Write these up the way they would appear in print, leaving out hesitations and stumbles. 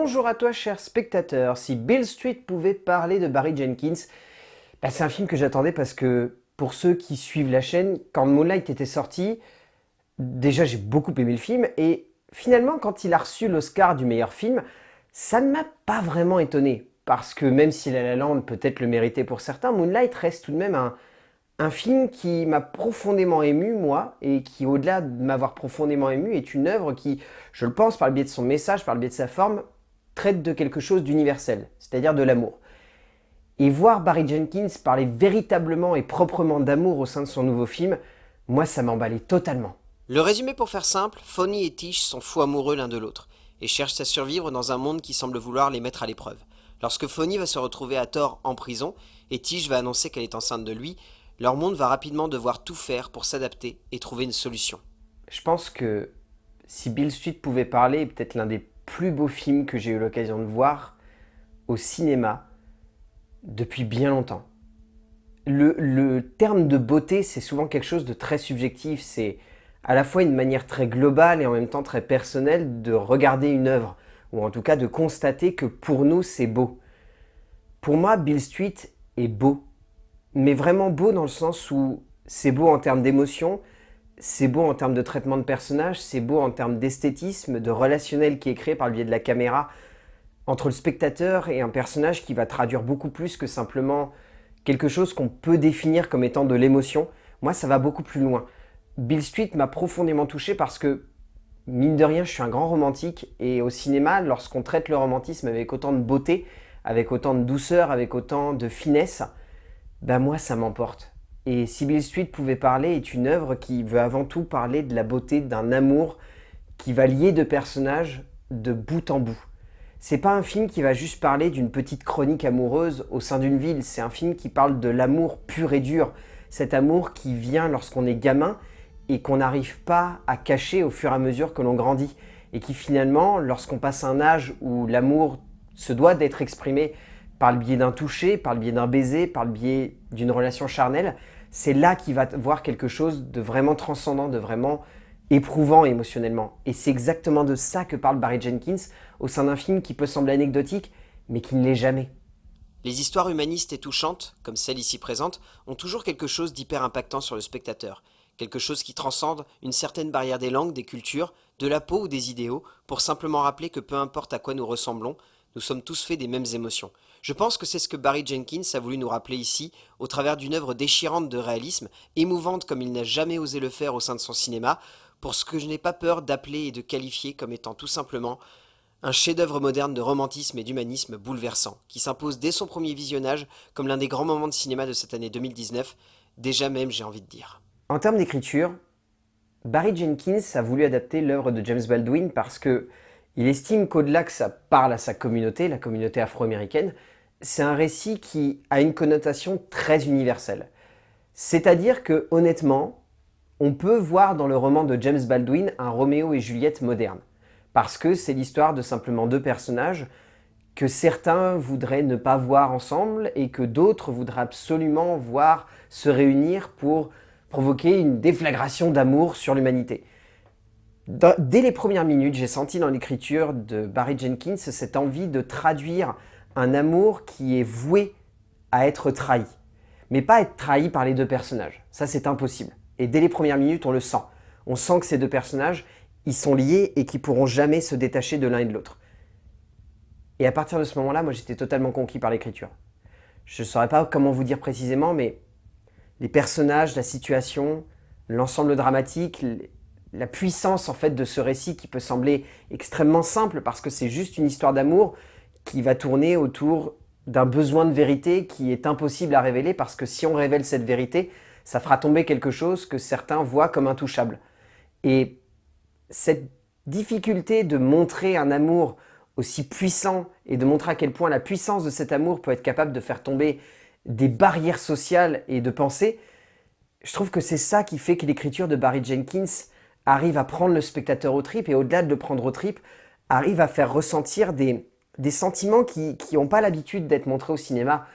Bonjour à toi cher spectateur, si Beale Street pouvait parler de Barry Jenkins, c'est un film que j'attendais parce que pour ceux qui suivent la chaîne, quand Moonlight était sorti, déjà j'ai beaucoup aimé le film et finalement quand il a reçu l'Oscar du meilleur film, ça ne m'a pas vraiment étonné parce que même si La La Land peut-être le méritait pour certains, Moonlight reste tout de même un film qui m'a profondément ému, moi, et qui, au-delà de m'avoir profondément ému, est une œuvre qui, je le pense, par le biais de son message, par le biais de sa forme, traite de quelque chose d'universel, c'est-à-dire de l'amour. Et voir Barry Jenkins parler véritablement et proprement d'amour au sein de son nouveau film, moi, ça m'emballait totalement. Le résumé pour faire simple, Fonny et Tish sont fous amoureux l'un de l'autre, et cherchent à survivre dans un monde qui semble vouloir les mettre à l'épreuve. Lorsque Fonny va se retrouver à tort en prison, et Tish va annoncer qu'elle est enceinte de lui, leur monde va rapidement devoir tout faire pour s'adapter et trouver une solution. Je pense que si Beale Street pouvait parler, est peut-être l'un des plus beaux films que j'ai eu l'occasion de voir au cinéma depuis bien longtemps. Le terme de beauté, c'est souvent quelque chose de très subjectif. C'est à la fois une manière très globale et en même temps très personnelle de regarder une œuvre, ou en tout cas de constater que pour nous, c'est beau. Pour moi, Beale Street est beau, mais vraiment beau dans le sens où c'est beau en termes d'émotion, c'est beau en termes de traitement de personnage, c'est beau en termes d'esthétisme, de relationnel qui est créé par le biais de la caméra entre le spectateur et un personnage qui va traduire beaucoup plus que simplement quelque chose qu'on peut définir comme étant de l'émotion. Moi, ça va beaucoup plus loin. Beale Street m'a profondément touché parce que, mine de rien, je suis un grand romantique et au cinéma, lorsqu'on traite le romantisme avec autant de beauté, avec autant de douceur, avec autant de finesse, moi, ça m'emporte. Et si Beale Street pouvait parler est une œuvre qui veut avant tout parler de la beauté d'un amour qui va lier deux personnages de bout en bout. C'est pas un film qui va juste parler d'une petite chronique amoureuse au sein d'une ville, c'est un film qui parle de l'amour pur et dur, cet amour qui vient lorsqu'on est gamin et qu'on n'arrive pas à cacher au fur et à mesure que l'on grandit, et qui finalement, lorsqu'on passe un âge où l'amour se doit d'être exprimé par le biais d'un toucher, par le biais d'un baiser, par le biais d'une relation charnelle, c'est là qu'il va voir quelque chose de vraiment transcendant, de vraiment éprouvant émotionnellement. Et c'est exactement de ça que parle Barry Jenkins au sein d'un film qui peut sembler anecdotique, mais qui ne l'est jamais. Les histoires humanistes et touchantes, comme celle ici présente, ont toujours quelque chose d'hyper impactant sur le spectateur, quelque chose qui transcende une certaine barrière des langues, des cultures, de la peau ou des idéaux, pour simplement rappeler que peu importe à quoi nous ressemblons, nous sommes tous faits des mêmes émotions. Je pense que c'est ce que Barry Jenkins a voulu nous rappeler ici, au travers d'une œuvre déchirante de réalisme, émouvante comme il n'a jamais osé le faire au sein de son cinéma, pour ce que je n'ai pas peur d'appeler et de qualifier comme étant tout simplement un chef-d'œuvre moderne de romantisme et d'humanisme bouleversant, qui s'impose dès son premier visionnage comme l'un des grands moments de cinéma de cette année 2019, déjà même j'ai envie de dire. En termes d'écriture, Barry Jenkins a voulu adapter l'œuvre de James Baldwin parce que il estime qu'au-delà que ça parle à sa communauté, la communauté afro-américaine, c'est un récit qui a une connotation très universelle. C'est-à-dire que, honnêtement, on peut voir dans le roman de James Baldwin un Roméo et Juliette moderne. Parce que c'est l'histoire de simplement deux personnages que certains voudraient ne pas voir ensemble et que d'autres voudraient absolument voir se réunir pour provoquer une déflagration d'amour sur l'humanité. Dès les premières minutes, j'ai senti dans l'écriture de Barry Jenkins cette envie de traduire un amour qui est voué à être trahi. Mais pas être trahi par les deux personnages. Ça, c'est impossible. Et dès les premières minutes, on le sent. On sent que ces deux personnages, ils sont liés et qu'ils pourront jamais se détacher de l'un et de l'autre. Et à partir de ce moment-là, moi, j'étais totalement conquis par l'écriture. Je ne saurais pas comment vous dire précisément, mais les personnages, la situation, l'ensemble dramatique, la puissance en fait de ce récit qui peut sembler extrêmement simple parce que c'est juste une histoire d'amour qui va tourner autour d'un besoin de vérité qui est impossible à révéler parce que si on révèle cette vérité, ça fera tomber quelque chose que certains voient comme intouchable. Et cette difficulté de montrer un amour aussi puissant et de montrer à quel point la puissance de cet amour peut être capable de faire tomber des barrières sociales et de pensée, je trouve que c'est ça qui fait que l'écriture de Barry Jenkins arrive à prendre le spectateur aux tripes et au-delà de le prendre aux tripes, arrive à faire ressentir des sentiments qui n'ont pas l'habitude d'être montrés au cinéma.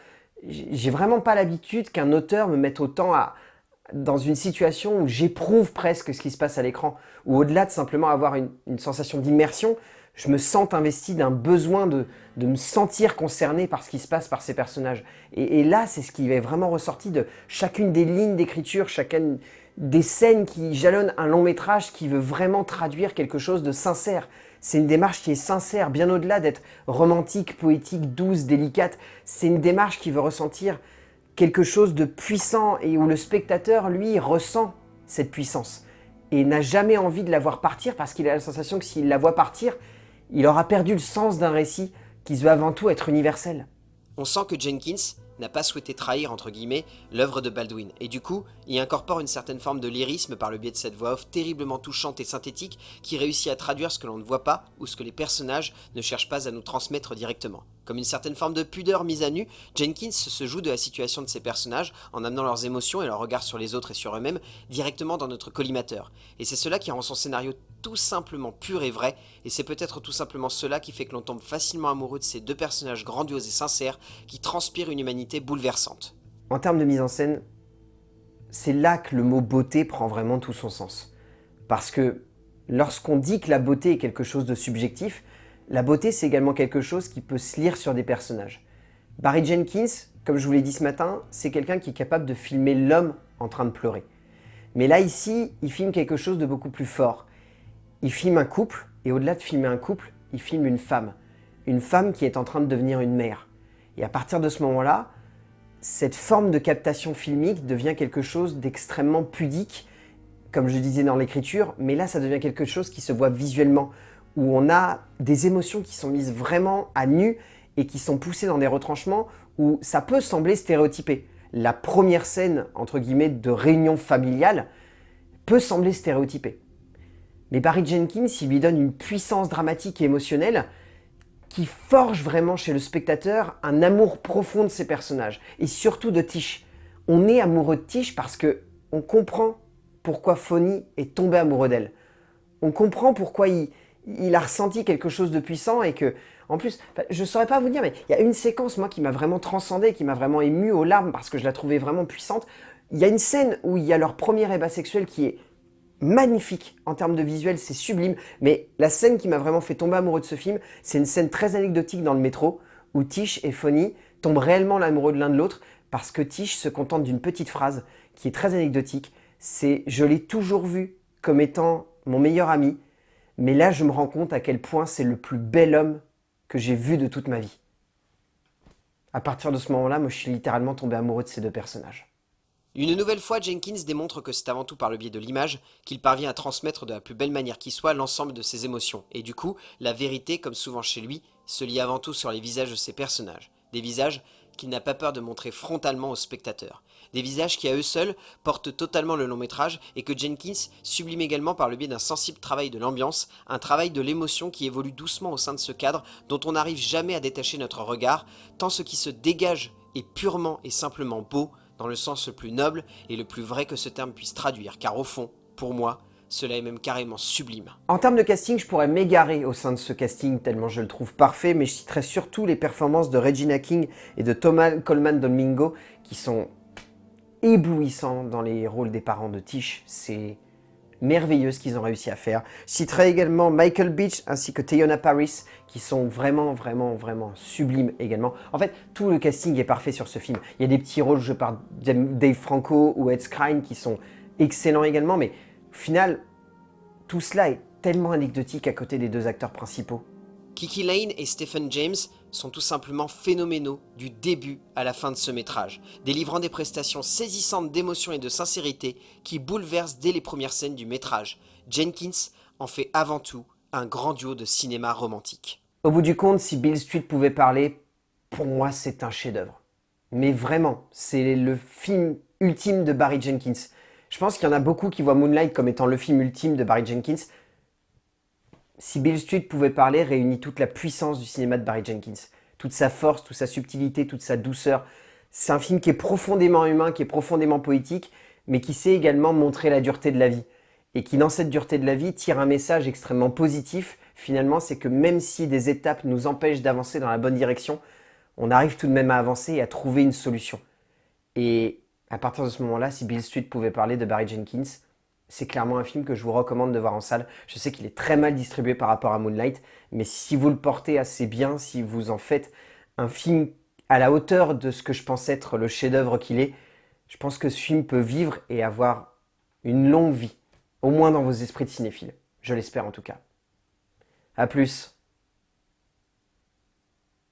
J'ai vraiment pas l'habitude qu'un auteur me mette autant dans une situation où j'éprouve presque ce qui se passe à l'écran, ou au-delà de simplement avoir une sensation d'immersion, je me sente investi d'un besoin de me sentir concerné par ce qui se passe par ces personnages. Et là, c'est ce qui est vraiment ressorti de chacune des lignes d'écriture, chacune des scènes qui jalonnent un long métrage qui veut vraiment traduire quelque chose de sincère. C'est une démarche qui est sincère, bien au-delà d'être romantique, poétique, douce, délicate. C'est une démarche qui veut ressentir quelque chose de puissant et où le spectateur, lui, ressent cette puissance et n'a jamais envie de la voir partir parce qu'il a la sensation que s'il la voit partir, il aura perdu le sens d'un récit qui se veut avant tout être universel. On sent que Jenkins n'a pas souhaité trahir, entre guillemets, l'œuvre de Baldwin, et du coup, y incorpore une certaine forme de lyrisme par le biais de cette voix off terriblement touchante et synthétique qui réussit à traduire ce que l'on ne voit pas ou ce que les personnages ne cherchent pas à nous transmettre directement. Comme une certaine forme de pudeur mise à nu, Jenkins se joue de la situation de ses personnages en amenant leurs émotions et leur regard sur les autres et sur eux-mêmes directement dans notre collimateur. Et c'est cela qui rend son scénario tout simplement pur et vrai, et c'est peut-être tout simplement cela qui fait que l'on tombe facilement amoureux de ces deux personnages grandioses et sincères qui transpirent une humanité bouleversante. En termes de mise en scène, c'est là que le mot beauté prend vraiment tout son sens. Parce que lorsqu'on dit que la beauté est quelque chose de subjectif, la beauté c'est également quelque chose qui peut se lire sur des personnages. Barry Jenkins, comme je vous l'ai dit ce matin, c'est quelqu'un qui est capable de filmer l'homme en train de pleurer. Mais là ici, il filme quelque chose de beaucoup plus fort. Il filme un couple, et au-delà de filmer un couple, il filme une femme. Une femme qui est en train de devenir une mère. Et à partir de ce moment-là, cette forme de captation filmique devient quelque chose d'extrêmement pudique, comme je disais dans l'écriture, mais là ça devient quelque chose qui se voit visuellement, où on a des émotions qui sont mises vraiment à nu et qui sont poussées dans des retranchements où ça peut sembler stéréotypé. La première scène, entre guillemets, de réunion familiale peut sembler stéréotypée. Mais Barry Jenkins, il lui donne une puissance dramatique et émotionnelle qui forge vraiment chez le spectateur un amour profond de ses personnages, et surtout de Tish. On est amoureux de Tish parce que on comprend pourquoi Fonny est tombé amoureux d'elle. On comprend pourquoi il a ressenti quelque chose de puissant et que, en plus, je ne saurais pas vous dire, mais il y a une séquence, moi, qui m'a vraiment transcendé, qui m'a vraiment ému aux larmes parce que je la trouvais vraiment puissante. Il y a une scène où il y a leur premier ébat sexuel qui est magnifique en termes de visuel, c'est sublime, mais la scène qui m'a vraiment fait tomber amoureux de ce film, c'est une scène très anecdotique dans le métro où Tish et Fonny tombent réellement amoureux de l'un de l'autre parce que Tish se contente d'une petite phrase qui est très anecdotique, c'est « je l'ai toujours vu comme étant mon meilleur ami, mais là je me rends compte à quel point c'est le plus bel homme que j'ai vu de toute ma vie ». À partir de ce moment-là, moi je suis littéralement tombé amoureux de ces deux personnages. Une nouvelle fois, Jenkins démontre que c'est avant tout par le biais de l'image qu'il parvient à transmettre de la plus belle manière qui soit l'ensemble de ses émotions. Et du coup, la vérité, comme souvent chez lui, se lie avant tout sur les visages de ses personnages. Des visages qu'il n'a pas peur de montrer frontalement aux spectateurs. Des visages qui à eux seuls portent totalement le long métrage et que Jenkins sublime également par le biais d'un sensible travail de l'ambiance, un travail de l'émotion qui évolue doucement au sein de ce cadre dont on n'arrive jamais à détacher notre regard, tant ce qui se dégage est purement et simplement beau, dans le sens le plus noble et le plus vrai que ce terme puisse traduire, car au fond, pour moi, cela est même carrément sublime. En termes de casting, je pourrais m'égarer au sein de ce casting tellement je le trouve parfait, mais je citerai surtout les performances de Regina King et de Thomas Coleman Domingo qui sont éblouissants dans les rôles des parents de Tish. C'est merveilleux ce qu'ils ont réussi à faire. Je citerai également Michael Beach ainsi que Teyona Paris qui sont vraiment sublimes également. En fait, tout le casting est parfait sur ce film. Il y a des petits rôles, je parle de Dave Franco ou Ed Skrein qui sont excellents également, mais au final, tout cela est tellement anecdotique à côté des deux acteurs principaux. Kiki Lane et Stephen James sont tout simplement phénoménaux du début à la fin de ce métrage, délivrant des prestations saisissantes d'émotion et de sincérité qui bouleversent dès les premières scènes du métrage. Jenkins en fait avant tout un grand duo de cinéma romantique. Au bout du compte, si Beale Street pouvait parler, pour moi c'est un chef-d'œuvre. Mais vraiment, c'est le film ultime de Barry Jenkins. Je pense qu'il y en a beaucoup qui voient Moonlight comme étant le film ultime de Barry Jenkins. Si Beale Street pouvait parler réunit toute la puissance du cinéma de Barry Jenkins. Toute sa force, toute sa subtilité, toute sa douceur. C'est un film qui est profondément humain, qui est profondément poétique, mais qui sait également montrer la dureté de la vie. Et qui, dans cette dureté de la vie, tire un message extrêmement positif. Finalement, c'est que même si des étapes nous empêchent d'avancer dans la bonne direction, on arrive tout de même à avancer et à trouver une solution. Et à partir de ce moment-là, si Beale Street pouvait parler de Barry Jenkins, c'est clairement un film que je vous recommande de voir en salle. Je sais qu'il est très mal distribué par rapport à Moonlight, mais si vous le portez assez bien, si vous en faites un film à la hauteur de ce que je pense être le chef-d'œuvre qu'il est, je pense que ce film peut vivre et avoir une longue vie, au moins dans vos esprits de cinéphiles. Je l'espère en tout cas. A plus.